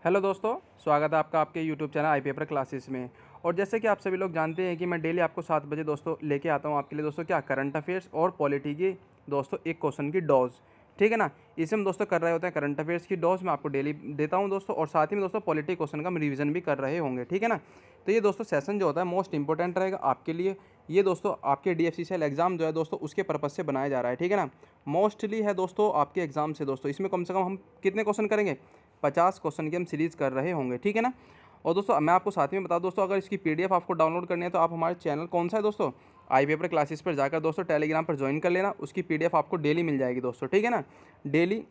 Hello दोस्तों, स्वागत है आपका आपके यूट्यूब चैनल आई पेपर क्लासेस में। और जैसे कि आप सभी लोग जानते हैं कि मैं डेली आपको 7 बजे दोस्तों लेके आता हूँ आपके लिए दोस्तों क्या करंट अफेयर्स और पॉलिटी की दोस्तों एक क्वेश्चन की डोज। ठीक है ना। इसे हम दोस्तों कर रहे होते हैं करंट अफेयर्स की डोज मैं आपको डेली देता हूँ दोस्तों, और साथ ही में दोस्तों पॉलिटी क्वेश्चन का हम रिवीजन भी कर रहे होंगे। ठीक है ना। तो ये दोस्तों सेशन जो होता है मोस्ट इंपॉर्टेंट रहेगा आपके लिए। ये दोस्तों आपके DFCCL एग्जाम जो है दोस्तों उसके पर्पज़ से बनाया जा रहा है। ठीक है ना। मोस्टली है दोस्तों आपके एग्जाम से दोस्तों, इसमें कम से कम हम कितने क्वेश्चन करेंगे, 50 क्वेश्चन की हम सीरीज़ कर रहे होंगे। ठीक है ना। और दोस्तों मैं आपको साथ में बता दूं दोस्तों, अगर इसकी PDF आपको डाउनलोड करनी है तो आप हमारे चैनल कौन सा है दोस्तों, आई पेपर क्लासेस पर जाकर दोस्तों टेलीग्राम पर ज्वाइन कर लेना। उसकी PDF आपको डेली मिल जाएगी दोस्तों। ठीक है ना। डेली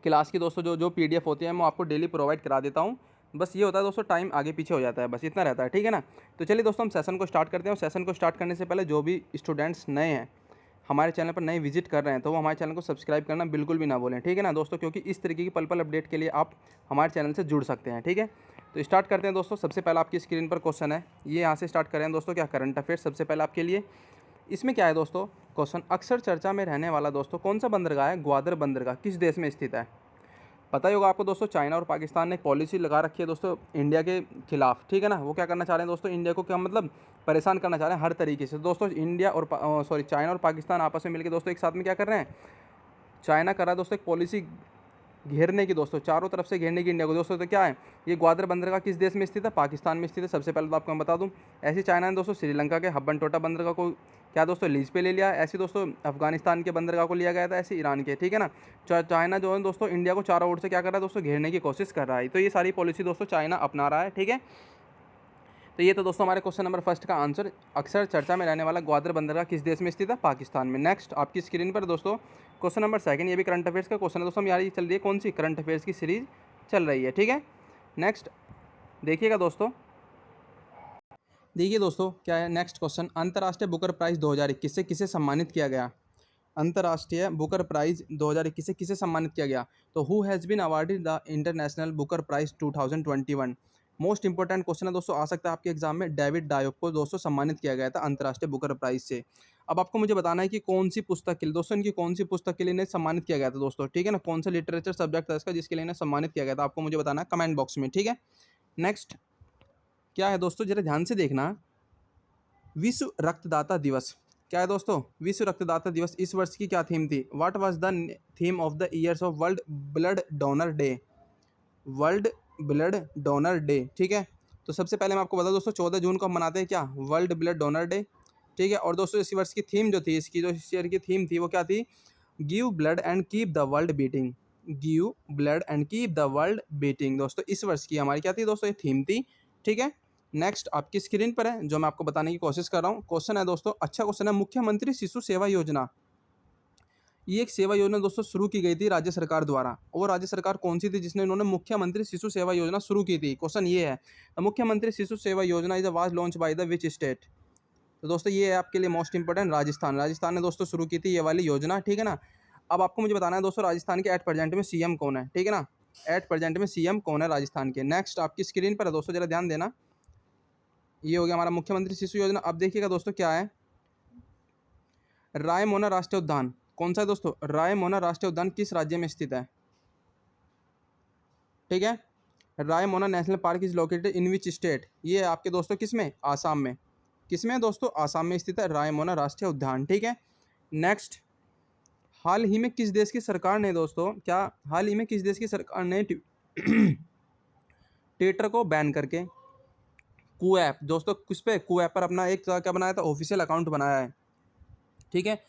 क्लास की दोस्तों जो जो PDF होती है मैं आपको डेली प्रोवाइड करा देता हूँ। बस ये होता है दोस्तों टाइम आगे पीछे हो जाता है, बस इतना रहता है। ठीक है ना। तो चलिए दोस्तों हम सेशन को स्टार्ट करते हैं। और सेशन को स्टार्ट करने से पहले जो भी स्टूडेंट्स नए हैं हमारे चैनल पर नए विजिट कर रहे हैं तो वो हमारे चैनल को सब्सक्राइब करना बिल्कुल भी ना भूलें। ठीक है ना दोस्तों, क्योंकि इस तरीके की पल पल अपडेट के लिए आप हमारे चैनल से जुड़ सकते हैं। ठीक है। तो स्टार्ट करते हैं दोस्तों। सबसे पहला आपकी स्क्रीन पर क्वेश्चन है, ये यहाँ से स्टार्ट करें दोस्तों क्या करंट अफेयर्स सबसे पहले आपके लिए। इसमें क्या है दोस्तों क्वेश्चन, अक्सर चर्चा में रहने वाला दोस्तों कौन सा बंदरगाह है, ग्वादर बंदरगाह किस देश में स्थित है। पता ही होगा आपको दोस्तों, चाइना और पाकिस्तान ने एक पॉलिसी लगा रखी है दोस्तों इंडिया के खिलाफ। ठीक है ना। वो क्या करना चाह रहे हैं दोस्तों, इंडिया को क्या मतलब परेशान करना चाह रहे हैं हर तरीके से दोस्तों। इंडिया और चाइना और पाकिस्तान आपस में मिलकर दोस्तों एक साथ में क्या कर रहे हैं, चाइना कर रहा है दोस्तों एक पॉलिसी घेरने की दोस्तों, चारों तरफ से घेरने की इंडिया को दोस्तों। तो क्या है ये ग्वादर बंदरगाह किस देश में स्थित है, पाकिस्तान में स्थित है। सबसे पहले तो आपको मैं बता दूं, ऐसी चाइना ने दोस्तों श्रीलंका के हब्बन-टोटा बंदरगाह को क्या दोस्तों लीज पे ले लिया, ऐसे दोस्तों अफगानिस्तान के बंदरगाह को लिया गया था, ऐसे ईरान के। ठीक है ना। चाइना जो है दोस्तों इंडिया को चारों ओर से क्या कर रहा है दोस्तों, घेरने की कोशिश कर रहा है। तो ये सारी पॉलिसी दोस्तों चाइना अपना रहा है। ठीक है। तो ये तो दोस्तों हमारे क्वेश्चन नंबर फर्स्ट का आंसर, अक्सर चर्चा में रहने वाला ग्वादर बंदरगाह किस देश में स्थित है, पाकिस्तान में। नेक्स्ट आपकी स्क्रीन पर दोस्तों क्वेश्चन नंबर सेकंड, ये भी करंट अफेयर्स का क्वेश्चन है दोस्तों। हम यहाँ चल रही है कौन सी, करंट अफेयर्स की सीरीज चल रही है। ठीक है। नेक्स्ट देखिएगा दोस्तों, देखिए दोस्तों क्या है नेक्स्ट क्वेश्चन, अंतर्राष्ट्रीय बुकर प्राइज 2021 से किसे सम्मानित किया गया। अंतर्राष्ट्रीय बुकर प्राइज 2021 से किसे सम्मानित किया गया। तो who has been awarded the International Booker Prize 2021। Most important question है दोस्तों, आ सकता है आपके एग्जाम में। डेविड डायोक को दोस्तों सम्मानित किया गया था अंतर्राष्ट्रीय बुकर प्राइज से। अब आपको मुझे बताना है कि कौन सी पुस्तक के लिए दोस्तों, इनकी कौन सी पुस्तक के लिए इन्हें सम्मानित किया गया था दोस्तों। ठीक है ना। कौन सा लिटरेचर सब्जेक्ट था इसका जिसके लिए इन्हें सम्मानित किया गया था, आपको मुझे बताना है कमेंट बॉक्स में। ठीक है। नेक्स्ट क्या है दोस्तों, जरा ध्यान से देखना, विश्व रक्तदाता दिवस क्या है दोस्तों, विश्व रक्तदाता दिवस इस वर्ष की क्या थीम थी। What was the theme of the years of world blood donor day, world blood donor day. ठीक है। तो सबसे पहले मैं आपको बता दूं दोस्तों, 14 जून को हम मनाते हैं क्या, वर्ल्ड ब्लड डोनर डे। ठीक है। और दोस्तों इस वर्ष की थीम जो थी, इसकी जो इस ईयर की थीम थी वो क्या थी, give blood and keep the world beating, give blood and keep the world beating. दोस्तों इस वर्ष की हमारी क्या थी दोस्तों, ये थीम थी। ठीक है। नेक्स्ट आपकी स्क्रीन पर है जो मैं आपको बताने की कोशिश कर रहा हूँ। क्वेश्चन है दोस्तों, अच्छा क्वेश्चन है, मुख्यमंत्री शिशु सेवा योजना, ये एक सेवा योजना दोस्तों शुरू की गई थी राज्य सरकार द्वारा। और राज्य सरकार कौन सी थी जिसने इन्होंने मुख्यमंत्री शिशु सेवा योजना शुरू की थी। क्वेश्चन ये है, मुख्यमंत्री शिशु सेवा योजना is was launch by the which state. तो दोस्तों ये है आपके लिए मोस्ट इंपॉर्टेंट, राजस्थान, राजस्थान ने दोस्तों शुरू की थी ये वाली योजना। ठीक है ना। अब आपको मुझे बताना है दोस्तों राजस्थान के एट प्रेजेंट में CM कौन है। ठीक है ना। एट प्रेजेंट में CM कौन है राजस्थान के। नेक्स्ट आपकी स्क्रीन पर है दोस्तों, जरा ध्यान देना, ये हो गया हमारा मुख्यमंत्री शिशु योजना। अब देखिएगा दोस्तों क्या है, रायमोना राष्ट्रीय उद्यान कौन सा है दोस्तों, रायमोना राष्ट्रीय उद्यान किस राज्य में स्थित है। ठीक है। Raimona national park is located in which state, ये है आपके दोस्तों किस में, आसाम में। किस में है दोस्तों, आसाम में स्थित है रायमोना राष्ट्रीय उद्यान। ठीक है। नेक्स्ट, हाल ही में किस देश की सरकार ने दोस्तों, क्या हाल ही में किस देश की सरकार ने ट्विटर को बैन करके कू ऐप दोस्तों, किस पे, कू ऐप पर अपना एक क्या बनाया था, ऑफिशियल अकाउंट बनाया है। ठीक है।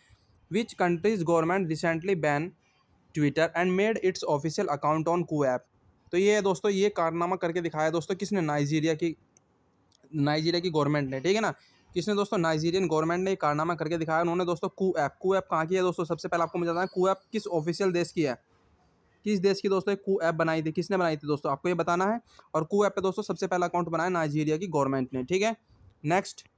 Which country's government recently ban Twitter and made its official account on Koo app. तो ये है दोस्तों, ये कारनामा करके दिखाया दोस्तों किसने, नाइजीरिया की गवर्नमेंट ने। ठीक है ना। किसने दोस्तों, नाइजीरियन गवर्नमेंट ने ये कारनामा करके दिखाया उन्होंने दोस्तों। कू ऐप कहाँ की है दोस्तों, सबसे पहले आपको मुझे बताना है कू ऐप किस ऑफिशियल देश की है, किस देश की दोस्तों कू ऐप बनाई थी, किसने बनाई थी दोस्तों, आपको ये बताना है। और कू ऐप पे दोस्तों सबसे पहला अकाउंट बनाया नाइजीरिया की गवर्नमेंट ने। ठीक है। नेक्स्ट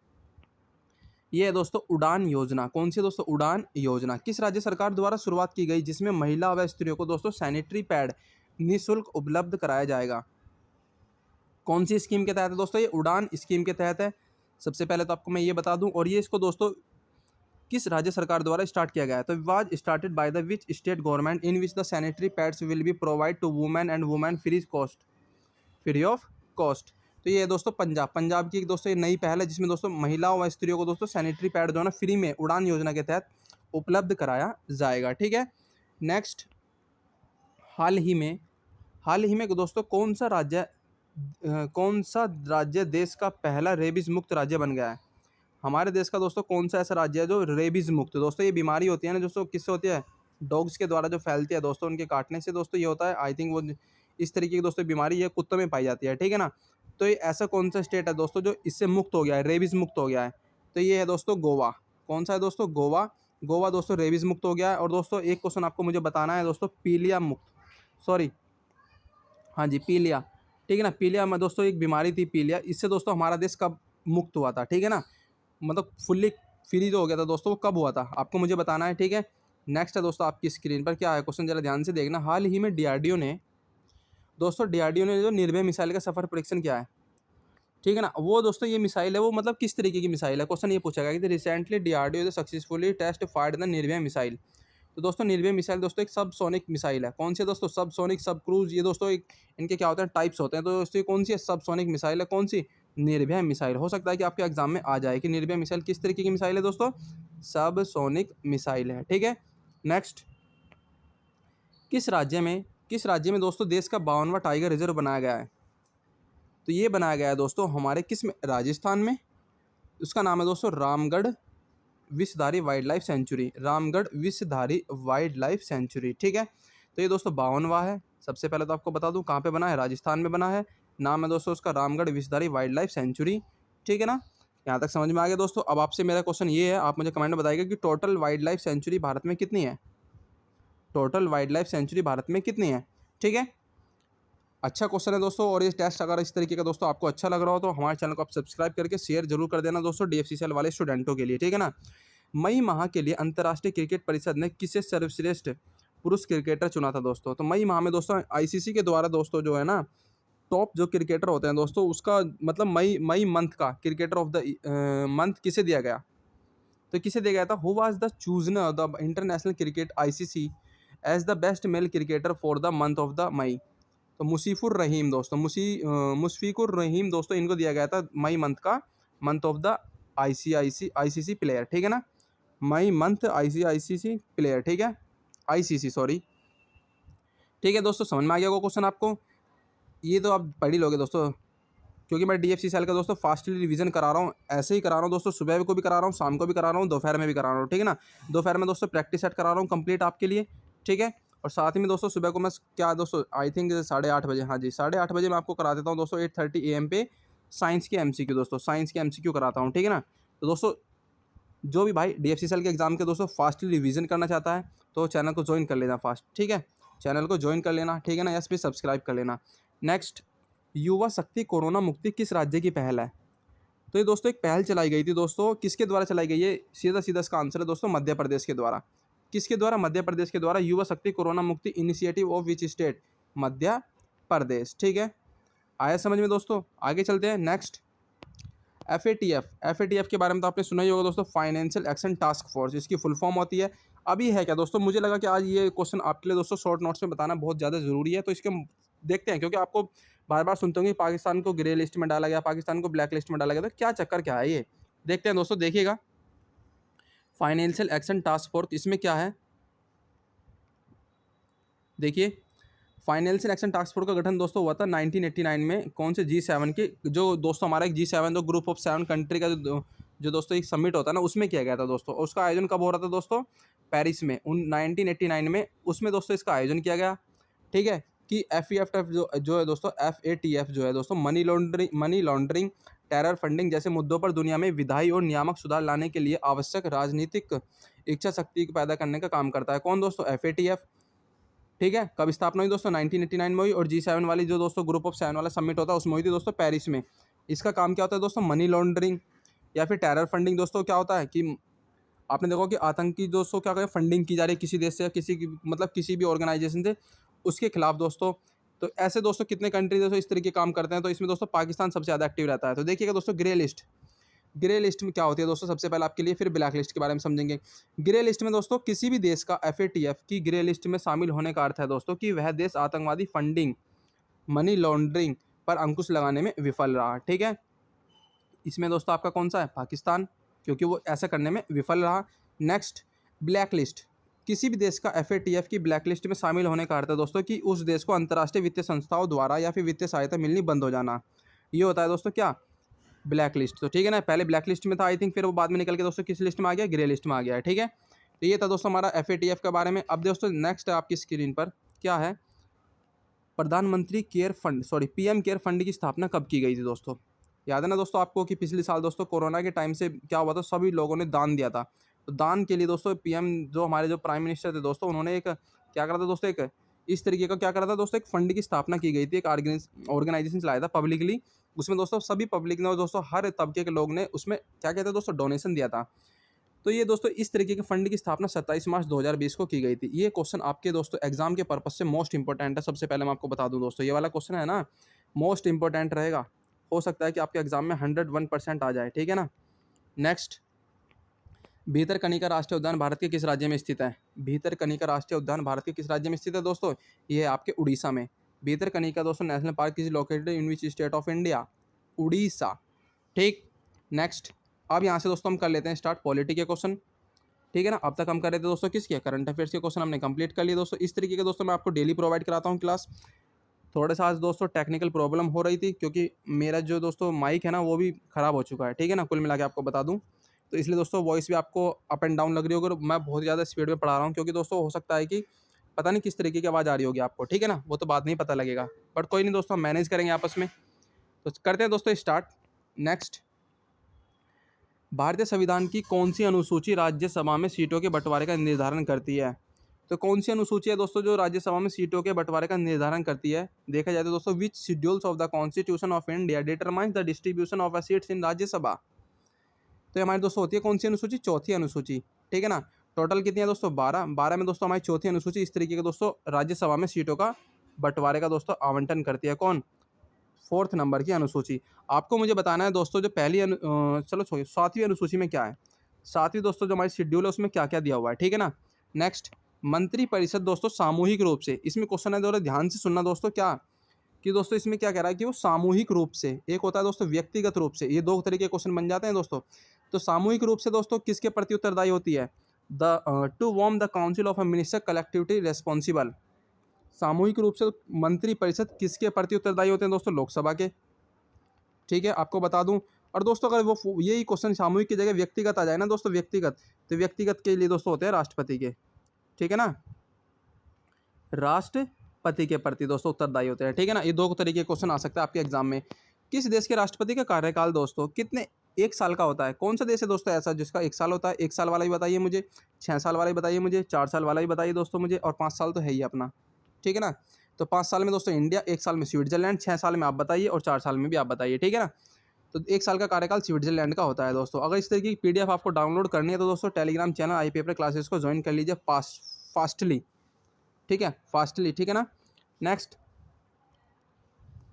ये है दोस्तों उड़ान योजना, कौन सी दोस्तों, उड़ान योजना किस राज्य सरकार द्वारा शुरुआत की गई, जिसमें महिला व स्त्रियों को दोस्तों सैनिटरी पैड निःशुल्क उपलब्ध कराया जाएगा। कौन सी स्कीम के तहत है दोस्तों, ये उड़ान स्कीम के तहत है। सबसे पहले तो आपको मैं ये बता दूं, और ये इसको दोस्तों किस राज्य सरकार द्वारा स्टार्ट किया गया है, तो was started by the which state government in which the sanitary pads will be provide to women and women free cost. Free of cost. तो ये है दोस्तों पंजाब, पंजाब की एक दोस्तों ये नई पहल है जिसमें दोस्तों महिलाओं व स्त्रियों को दोस्तों सैनिटरी पैड जो है ना फ्री में उड़ान योजना के तहत उपलब्ध कराया जाएगा। ठीक है। नेक्स्ट, हाल ही में दोस्तों कौन सा राज्य देश का पहला रेबीज मुक्त राज्य बन गया है? हमारे देश का दोस्तों कौन सा ऐसा राज्य है जो रेबीज मुक्त? दोस्तों ये बीमारी होती है ना दोस्तों, किससे होती है? डॉग्स के द्वारा जो फैलती है दोस्तों, उनके काटने से दोस्तों ये होता है। आई थिंक वो इस तरीके की दोस्तों बीमारी ये कुत्तों में पाई जाती है। ठीक है ना। तो ये ऐसा कौन सा स्टेट है दोस्तों जो इससे मुक्त हो गया है, रेबीज मुक्त हो गया है? तो ये है दोस्तों गोवा। कौन सा है दोस्तों? गोवा। गोवा दोस्तों रेबीज मुक्त हो गया है। और दोस्तों एक क्वेश्चन आपको मुझे बताना है दोस्तों, पीलिया मुक्त, सॉरी, हाँ जी, पीलिया। ठीक है ना। पीलिया में दोस्तों एक बीमारी थी पीलिया, इससे दोस्तों हमारा देश कब मुक्त हुआ था? ठीक है ना। मतलब फुल्ली फ्री जो हो गया था दोस्तों, वो कब हुआ था? आपको मुझे बताना है। ठीक है। नेक्स्ट है दोस्तों, आपकी स्क्रीन पर क्या है क्वेश्चन, जरा ध्यान से देखना। हाल ही में डीआरडीओ ने जो निर्भय मिसाइल का सफल परीक्षण किया है। ठीक है ना। वो दोस्तों ये मिसाइल है, वो मतलब किस तरीके की मिसाइल है? क्वेश्चन ये पूछा गया कि recently DRDO successfully test fired the Nirbhay missile. तो दोस्तों निर्भय मिसाइल दोस्तों एक सब सोनिक मिसाइल है। कौन सी है दोस्तों? सब सोनिक, सब क्रूज, ये दोस्तों एक इनके क्या होते हैं, टाइप्स होते हैं। तो दोस्तों ये कौन सी है? सब सोनिक मिसाइल है। कौन सी? निर्भय मिसाइल। हो सकता है कि आपके एग्जाम में आ जाए कि निर्भय मिसाइल किस तरीके की मिसाइल है दोस्तों? सब सोनिक मिसाइल है। ठीक है। नेक्स्ट, किस राज्य में दोस्तों देश का 52वां टाइगर रिजर्व बनाया गया है? तो ये बनाया गया है दोस्तों हमारे किस में? राजस्थान में। उसका नाम है दोस्तों Ramgarh Vishdhari wild life sanctuary. Ramgarh Vishdhari wild life sanctuary. ठीक है। तो ये दोस्तों 52वां है। सबसे पहले तो आपको बता दूं कहाँ पे बना है, राजस्थान में बना है। नाम है दोस्तों उसका Ramgarh Vishdhari wild life sanctuary. ठीक है ना। यहाँ तक समझ में आ गया दोस्तों। अब आपसे मेरा क्वेश्चन ये है, आप मुझे कमेंट में बताइएगा कि total wild life sanctuary Bharat में कितनी है? Total wild life sanctuary Bharat में कितनी है? ठीक है। अच्छा क्वेश्चन है दोस्तों। और ये टेस्ट अगर इस तरीके का दोस्तों आपको अच्छा लग रहा हो तो हमारे चैनल को आप सब्सक्राइब करके शेयर जरूर कर देना दोस्तों, डीएफसीसीएल वाले स्टूडेंटों के लिए। ठीक है ना। मई माह के लिए अंतर्राष्ट्रीय क्रिकेट परिषद ने किसे सर्वश्रेष्ठ पुरुष क्रिकेटर चुना था दोस्तों? तो मई माह में दोस्तों आईसीसी के द्वारा दोस्तों जो है ना टॉप जो क्रिकेटर होते हैं दोस्तों, उसका मतलब मई मंथ का क्रिकेटर ऑफ द मंथ किसे दिया गया? तो किसे दिया गया था? Who was the chosen the International Cricket ICC as the best male cricketer for the month of the May? तो मुशीफुर रहीम दोस्तों, मुशफिकुर रहीम दोस्तों, इनको दिया गया था मई मंथ का month of the ICC player. ठीक है ना। मई मंथ आईसीसी प्लेयर। ठीक है। ICC, sorry. ठीक है दोस्तों, समझ में आ गया होगा क्वेश्चन आपको। ये तो आप पढ़ ही लोगे दोस्तों, क्योंकि मैं डीएफसीसीएल का दोस्तों फास्टली रिवीजन करा रहा हूँ। ऐसे ही करा रहा हूँ दोस्तों, सुबह को भी करा रहा हूँ, शाम को भी करा रहा हूँ, दोपहर में भी करा रहा हूँ। ठीक है ना। दोपहर में दोस्तों प्रैक्टिस सेट करा रहा हूँ कंप्लीट आपके लिए। ठीक है। और साथ ही में दोस्तों सुबह को मैं क्या दोस्तों, आई थिंक 8:30 बजे, हाँ जी 8:30 बजे मैं आपको करा देता हूँ दोस्तों 8:30 AM पे साइंस के एमसीक्यू दोस्तों, साइंस के एमसीक्यू कराता हूँ। ठीक है ना। तो दोस्तों जो भी भाई डीएफसीसीएल के एग्जाम के दोस्तों फास्टली रिवीजन करना चाहता है तो चैनल को ज्वाइन कर लेना फास्ट। ठीक है। चैनल को ज्वाइन कर लेना। ठीक है ना। यस, भी सब्सक्राइब कर लेना। नेक्स्ट, युवा शक्ति कोरोना मुक्ति किस राज्य की पहल है? तो ये दोस्तों एक पहल चलाई गई थी दोस्तों, किसके द्वारा चलाई गई है? सीधा सीधा इसका आंसर है दोस्तों मध्य प्रदेश के द्वारा। किसके द्वारा? मध्य प्रदेश के द्वारा। युवा शक्ति कोरोना मुक्ति initiative of which state? Madhya Pradesh. ठीक है। आया समझ में दोस्तों? आगे चलते हैं। नेक्स्ट, एफएटीएफ के बारे में तो आपने सुना ही होगा दोस्तों, फाइनेंशियल एक्शन टास्क फोर्स, इसकी फुल फॉर्म होती है। अभी है क्या दोस्तों? मुझे लगा कि आज ये क्वेश्चन आपके लिए दोस्तों शॉर्ट नोट्स में बताना बहुत ज़्यादा ज़रूरी है, तो इसके देखते हैं, क्योंकि आपको बार बार सुनते होंगे पाकिस्तान को ग्रे लिस्ट में डाला गया, पाकिस्तान को ब्लैक लिस्ट में डाला गया, तो क्या चक्कर क्या है ये? देखते हैं दोस्तों, देखिएगा। फाइनेंशियल एक्शन टास्क फोर्स, इसमें क्या है देखिए। फाइनेंशियल एक्शन टास्क फोर्स का गठन दोस्तों हुआ था 1989 में। कौन से? G7 के, जो दोस्तों हमारा एक G7 तो ग्रुप ऑफ 7 कंट्री का जो दोस्तों एक समिट होता है ना, उसमें किया गया था दोस्तों। और उसका आयोजन कब हो रहा था दोस्तों? पेरिस में 1989 में। उसमें दोस्तों इसका आयोजन किया गया। ठीक है। कि FATF जो है दोस्तों, FATF जो है दोस्तों मनी लॉन्ड्रिंग, टेरर फंडिंग जैसे मुद्दों पर दुनिया में विधायी और नियामक सुधार लाने के लिए आवश्यक राजनीतिक इच्छा शक्ति पैदा करने का काम करता है। कौन दोस्तों? FATF। ठीक है। कब स्थापना हुई दोस्तों? 1989 में हुई। और G7 वाली जो दोस्तों ग्रुप ऑफ 7 वाला समिट होता है उसमें हुई थी दोस्तों पेरिस में। इसका काम क्या होता है दोस्तों? मनी लॉन्ड्रिंग या फिर टेरर फंडिंग। दोस्तों क्या होता है कि आपने देखा कि आतंकी दोस्तों क्या करें, फंडिंग की जा रही है किसी देश से या किसी की, मतलब किसी भी ऑर्गेनाइजेशन से, उसके खिलाफ दोस्तों। तो ऐसे दोस्तों कितने कंट्री दोस्तों इस तरीके काम करते हैं, तो इसमें दोस्तों पाकिस्तान सबसे ज़्यादा एक्टिव रहता है। तो देखिएगा दोस्तों ग्रे लिस्ट में क्या होती है दोस्तों, सबसे पहले आपके लिए, फिर ब्लैक लिस्ट के बारे में समझेंगे। ग्रे लिस्ट में दोस्तों किसी भी देश का FATF की ग्रे लिस्ट में शामिल होने का अर्थ है दोस्तों कि वह देश आतंकवादी फंडिंग, मनी लॉन्ड्रिंग पर अंकुश लगाने में विफल रहा। ठीक है, इसमें दोस्तों आपका कौन सा है? पाकिस्तान, क्योंकि वो ऐसा करने में विफल रहा। Next, black list. किसी भी देश का एफएटीएफ की ब्लैक लिस्ट में शामिल होने का अर्थ है दोस्तों कि उस देश को अंतर्राष्ट्रीय वित्तीय संस्थाओं द्वारा या फिर वित्तीय सहायता मिलनी बंद हो जाना। ये होता है दोस्तों क्या? Black list. तो ठीक है ना, पहले ब्लैक लिस्ट में था आई थिंक, फिर वो बाद में निकल के दोस्तों किस लिस्ट में आ गया? ग्रे लिस्ट में आ गया है। ठीक है, तो ये था दोस्तों हमारा एफएटीएफ के बारे में। अब दोस्तों नेक्स्ट है आपकी स्क्रीन पर क्या है? प्रधानमंत्री care fund, sorry PM care fund की स्थापना कब की गई थी दोस्तों? याद है ना दोस्तों आपको कि पिछले साल दोस्तों कोरोना के टाइम से क्या हुआ था, सभी लोगों ने दान दिया था। तो दान के लिए दोस्तों पीएम जो हमारे जो प्राइम मिनिस्टर थे दोस्तों, उन्होंने एक क्या करा था दोस्तों, एक इस तरीके का क्या करा था दोस्तों, एक फंड की स्थापना की गई थी, एक ऑर्गेनाइजेशन चलाया था पब्लिकली। उसमें दोस्तों सभी पब्लिक ने और दोस्तों हर तबके के लोग ने उसमें क्या कहते हैं दोस्तों, डोनेशन दिया था। तो ये दोस्तों इस तरीके के फंड की स्थापना 27 मार्च 2020 को की गई थी। ये क्वेश्चन आपके दोस्तों एग्जाम के पर्पज से मोस्ट इंपॉर्टेंट है। सबसे पहले मैं आपको बता दूं दोस्तों, ये वाला क्वेश्चन है ना, मोस्ट इंपॉर्टेंट रहेगा। हो सकता है कि आपके एग्जाम में 101% आ जाए। ठीक है ना। नेक्स्ट, भीतरकनिका राष्ट्रीय उद्यान भारत के किस राज्य में स्थित है? भीतरकनिका राष्ट्रीय उद्यान भारत के किस राज्य में स्थित है दोस्तों? ये है आपके उड़ीसा में। भीतरकनिका दोस्तों national park is located in which state of India? Orissa. ठीक। नेक्स्ट, अब यहाँ से दोस्तों हम कर लेते हैं स्टार्ट पॉलिटी के क्वेश्चन। ठीक है ना, अब तक हम कर रहे थे दोस्तों किसके? करंट अफेयर्स के क्वेश्चन हमने कंप्लीट कर लिए दोस्तों। इस तरीके के दोस्तों मैं आपको डेली प्रोवाइड कराता हूँ क्लास। थोड़ा सा आज दोस्तों टेक्निकल प्रॉब्लम हो रही थी, क्योंकि मेरा जो दोस्तों माइक है ना वो भी ख़राब हो चुका है। ठीक है ना, कुल मिला के आपको बता दूँ, तो इसलिए दोस्तों वॉइस भी आपको अप एंड डाउन लग रही होगी और मैं बहुत ज़्यादा स्पीड में पढ़ा रहा हूँ, क्योंकि दोस्तों हो सकता है कि पता नहीं किस तरीके की आवाज़ आ रही होगी आपको। ठीक है ना, वो तो बाद में ही पता लगेगा, बट कोई नहीं दोस्तों, हम मैनेज करेंगे आपस में। तो करते हैं दोस्तों स्टार्ट। नेक्स्ट, भारतीय संविधान की कौन सी अनुसूची राज्यसभा में सीटों के बंटवारे का निर्धारण करती है? तो कौन सी अनुसूची है दोस्तों जो राज्यसभा में सीटों के बंटवारे का निर्धारण करती है? देखा जाए तो दोस्तों, which schedules of the constitution of India determines the distribution of seats in Rajya Sabha? तो हमारी दोस्तों होती है कौन सी अनुसूची? चौथी अनुसूची। ठीक है ना। टोटल कितनी है दोस्तों? 12। 12 में दोस्तों हमारी चौथी अनुसूची इस तरीके के दोस्तों राज्यसभा में सीटों का बंटवारे का दोस्तों आवंटन करती है। कौन? 4th नंबर की अनुसूची। आपको मुझे बताना है दोस्तों जो पहली चलो छोड़िए, 7वीं अनुसूची में क्या है? 7वीं दोस्तों जो हमारी शेड्यूल है उसमें क्या क्या दिया हुआ है? ठीक है ना। नेक्स्ट, मंत्रिपरिषद दोस्तों सामूहिक रूप से, इसमें क्वेश्चन है दोस्तों ध्यान से सुनना दोस्तों, क्या कि दोस्तों इसमें क्या कह रहा है कि वो सामूहिक रूप से, एक होता है दोस्तों व्यक्तिगत रूप से, ये दो तरीके के क्वेश्चन बन जाते हैं दोस्तों। तो सामूहिक रूप से दोस्तों किसके प्रति उत्तरदायी होती है? The to warm the council of a minister collectivity responsible. सामूहिक रूप से मंत्रिपरिषद किसके प्रति उत्तरदायी होते हैं दोस्तों? लोकसभा के। ठीक है, आपको बता दूं। और दोस्तों अगर वो यही क्वेश्चन सामूहिक की जगह व्यक्तिगत आ जाए ना दोस्तों, व्यक्तिगत, तो व्यक्तिगत के लिए दोस्तों होते हैं राष्ट्रपति के। ठीक है ना, राष्ट्रपति के प्रति दोस्तों उत्तरदायी होते हैं। ठीक है ना, ये दो तरीके के क्वेश्चन आ सकते हैं आपके एग्जाम में। किस देश के राष्ट्रपति का कार्यकाल दोस्तों कितने 1 साल का होता है? कौन सा देश है दोस्तों ऐसा जिसका 1 साल होता है? 1 साल वाला भी बताइए मुझे, 6 साल वाला भी बताइए मुझे, 4 साल वाला भी बताइए दोस्तों मुझे, और 5 साल तो है ही अपना। ठीक है ना, तो 5 साल में दोस्तों इंडिया, 1 साल में स्विट्जरलैंड, 6 साल में आप बताइए और 4 साल में भी आप बताइए। ठीक है ना, तो 1 साल का कार्यकाल स्विट्जरलैंड का होता है दोस्तों। अगर इस तरीके की पीडीएफ आपको डाउनलोड करनी है तो दोस्तों टेलीग्राम चैनल आई पेपर क्लासेस को ज्वाइन कर लीजिए फास्टली। ठीक है, फास्टली। ठीक है ना। नेक्स्ट,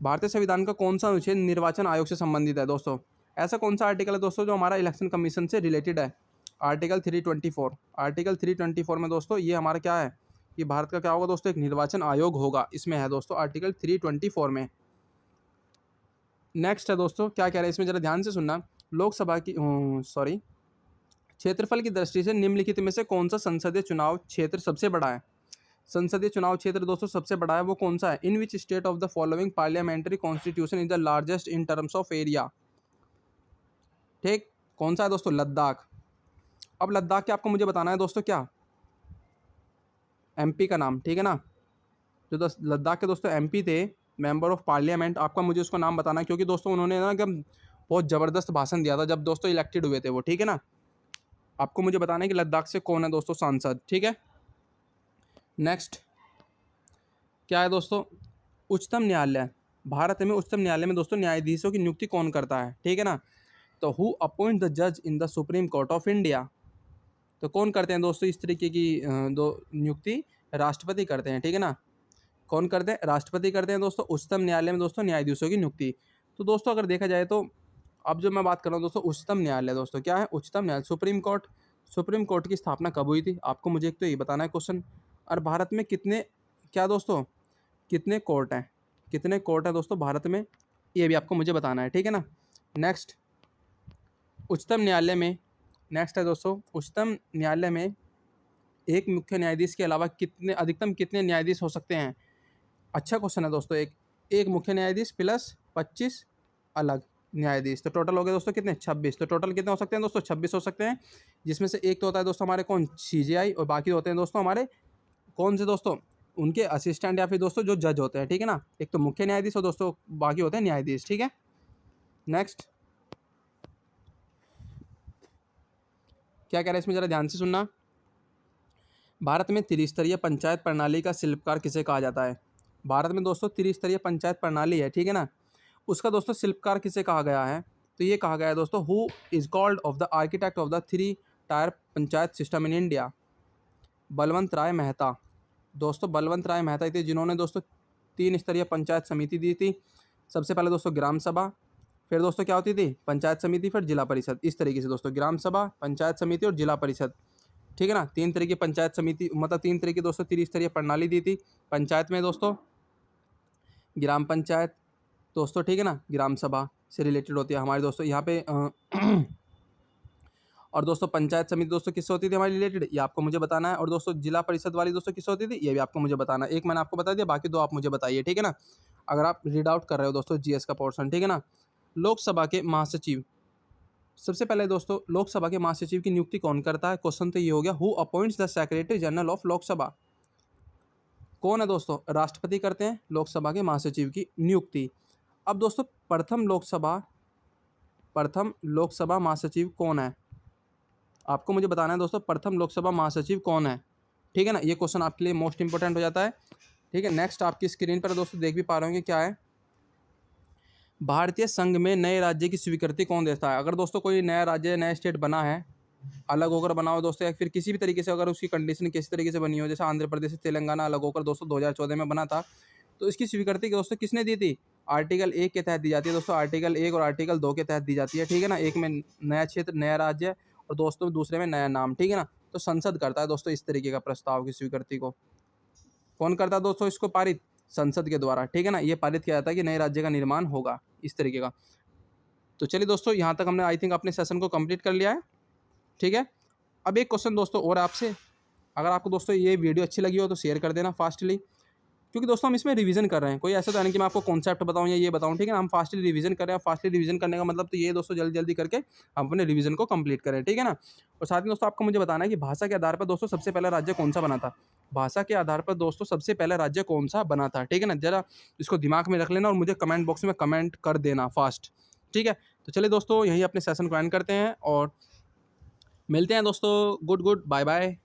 भारतीय संविधान का कौन सा अनुच्छेद निर्वाचन आयोग से संबंधित है दोस्तों? ऐसा कौन सा आर्टिकल है दोस्तों जो हमारा इलेक्शन कमीशन से रिलेटेड है? आर्टिकल 324। आर्टिकल 324 में दोस्तों ये हमारा क्या है कि भारत का क्या होगा दोस्तों? एक निर्वाचन आयोग होगा, इसमें है दोस्तों आर्टिकल 324 में। नेक्स्ट है दोस्तों, क्या कह रहे हैं इसमें, जरा ध्यान से सुनना। लोकसभा की सॉरी क्षेत्रफल की दृष्टि से निम्नलिखित में से कौन सा संसदीय चुनाव क्षेत्र सबसे बड़ा है? संसदीय चुनाव क्षेत्र दोस्तों सबसे बड़ा है वो कौन सा है? In which state of the following parliamentary constitution is the largest in terms of area? ठीक, कौन सा है दोस्तों? लद्दाख। अब लद्दाख के आपको मुझे बताना है दोस्तों क्या? एमपी का नाम। ठीक है ना, जो लद्दाख के दोस्तों एमपी थे, मेंबर ऑफ पार्लियामेंट, आपका मुझे उसका नाम बताना है, क्योंकि दोस्तों उन्होंने ना एकदम बहुत ज़बरदस्त भाषण दिया था जब दोस्तों इलेक्टेड हुए थे वो। ठीक है ना, आपको मुझे बताना है कि लद्दाख से कौन है दोस्तों सांसद। ठीक है। नेक्स्ट क्या है दोस्तों? उच्चतम न्यायालय, भारत में उच्चतम न्यायालय में दोस्तों न्यायाधीशों की नियुक्ति कौन करता है? ठीक है ना, तो हु अपॉइंट द जज in the supreme court of India? तो कौन करते हैं दोस्तों इस तरीके की दो नियुक्ति? राष्ट्रपति करते हैं। ठीक है ना, कौन करते हैं? राष्ट्रपति करते हैं दोस्तों उच्चतम न्यायालय में दोस्तों न्यायाधीशों की नियुक्ति। तो दोस्तों अगर देखा जाए तो अब जो मैं बात कर रहा हूँ दोस्तों, उच्चतम न्यायालय दोस्तों क्या है? उच्चतम न्यायालय, सुप्रीम कोर्ट। सुप्रीम कोर्ट की स्थापना कब हुई थी? आपको मुझे एक तो ये बताना है क्वेश्चन। और भारत में कितने, क्या दोस्तों, कितने कोर्ट हैं? कितने कोर्ट हैं दोस्तों भारत में, ये भी आपको मुझे बताना है, ठीक है ना। नेक्स्ट, उच्चतम न्यायालय में, नेक्स्ट है दोस्तों, उच्चतम न्यायालय में एक मुख्य न्यायाधीश के अलावा कितने, अधिकतम कितने न्यायाधीश हो सकते हैं। अच्छा क्वेश्चन है दोस्तों। एक एक मुख्य न्यायाधीश प्लस 25 अलग न्यायाधीश, तो टोटल हो गए दोस्तों कितने, 26। तो टोटल कितने हो सकते हैं दोस्तों, 26 हो सकते हैं, जिसमें से एक तो होता है दोस्तों हमारे कौन, सीजेआई, और बाकी होते हैं दोस्तों हमारे कौन से दोस्तों, उनके असिस्टेंट या फिर दोस्तों जो जज होते हैं, ठीक है ना। एक तो मुख्य न्यायाधीश और दोस्तों बाकी होते हैं न्यायाधीश, ठीक है। नेक्स्ट क्या कह रहे हैं इसमें, जरा ध्यान से सुनना। भारत में त्रिस्तरीय पंचायत प्रणाली का शिल्पकार किसे कहा जाता है। भारत में दोस्तों त्रिस्तरीय पंचायत प्रणाली है, ठीक है ना, उसका दोस्तों शिल्पकार किसे कहा गया है। तो ये कहा गया है दोस्तों, who is called of the architect of the 3 tier panchayat system in India. Balwant Rai Mehta. दोस्तों बलवंत राय मेहता थे जिन्होंने दोस्तों 3 स्तरीय पंचायत समिति दी थी। सबसे पहले दोस्तों ग्राम सभा, फिर दोस्तों क्या होती थी, पंचायत समिति, फिर जिला परिषद। इस तरीके से दोस्तों ग्राम सभा, पंचायत समिति और जिला परिषद, ठीक है ना। 3 तरह की पंचायत समिति, मतलब 3 तरह की दोस्तों त्रिस्तरीय प्रणाली दी थी। पंचायत में दोस्तों ग्राम पंचायत दोस्तों, ठीक है ना, ग्राम सभा से रिलेटेड होती है हमारे दोस्तों यहाँ पे और दोस्तों पंचायत समिति दोस्तों किससे होती थी हमारी रिलेटेड, ये आपको मुझे बताना है। और दोस्तों जिला परिषद वाली दोस्तों किससे होती थी, ये भी आपको मुझे बताना है। एक मैंने आपको बता दिया, बाकी 2 आप मुझे बताइए, ठीक है ना, अगर आप रीड आउट कर रहे हो दोस्तों जीएस का पोर्शन, ठीक है ना। लोकसभा के महासचिव, सबसे पहले दोस्तों लोकसभा के महासचिव की नियुक्ति कौन करता है। क्वेश्चन तो ये हो गया, who appoints the secretary general of Lok Sabha. कौन है दोस्तों, राष्ट्रपति करते हैं लोकसभा के महासचिव की नियुक्ति। अब दोस्तों प्रथम लोकसभा महासचिव कौन है, आपको मुझे बताना है दोस्तों, प्रथम लोकसभा महासचिव कौन है, ठीक है ना। ये क्वेश्चन आपके लिए मोस्ट इंपॉर्टेंट हो जाता है, ठीक है। नेक्स्ट आपकी स्क्रीन पर दोस्तों देख भी पा रहे होंगे क्या है, भारतीय संघ में नए राज्य की स्वीकृति कौन देता है। अगर दोस्तों कोई नया राज्य, नया स्टेट बना है, अलग होकर बना हो दोस्तों, या फिर किसी भी तरीके से अगर उसकी कंडीशन किसी तरीके से बनी हो, जैसे आंध्र प्रदेश से तेलंगाना अलग होकर दोस्तों 2014 में बना था, तो इसकी स्वीकृति दोस्तों किसने दी थी, आर्टिकल 1 के तहत दी जाती है दोस्तों। आर्टिकल 1 और आर्टिकल 2 के तहत दी जाती है, ठीक है ना। एक में नया क्षेत्र, नया राज्य, और दोस्तों दूसरे में नया नाम, ठीक है ना। तो संसद करता है दोस्तों इस तरीके का प्रस्ताव की स्वीकृति को। कौन करता है दोस्तों इसको पारित, संसद के द्वारा, ठीक है ना। ये पारित किया जाता है कि नए राज्य का निर्माण होगा, इस तरीके का। तो चलिए दोस्तों यहाँ तक हमने आई थिंक अपने सेशन को कंप्लीट कर लिया है, ठीक है। अब एक क्वेश्चन दोस्तों और आपसे, अगर आपको दोस्तों ये वीडियो अच्छी लगी हो तो शेयर कर देना फास्टली, क्योंकि दोस्तों हम इसमें रिवीजन कर रहे हैं। कोई ऐसा तो नहीं कि मैं आपको कॉन्सेप्ट बताऊं या ये बताऊं, ठीक है ना। हम फास्टली रिवीजन कर रहे हैं। फास्टली रिवीजन करने का मतलब तो ये दोस्तों जल्दी जल्दी करके हम अपने रिवीजन को कंप्लीट करें, ठीक है ना। और साथ ही दोस्तों आपको मुझे बताना है कि भाषा के आधार पर दोस्तों सबसे पहला राज्य कौन सा बना था। भाषा के आधार पर दोस्तों सबसे पहला राज्य कौन सा बना था, ठीक है ना। जरा इसको दिमाग में रख लेना और मुझे कमेंट बॉक्स में कमेंट कर देना फास्ट, ठीक है। तो चलिए दोस्तों यहीं अपने सेशन को एंड करते हैं और मिलते हैं दोस्तों। Good bye bye.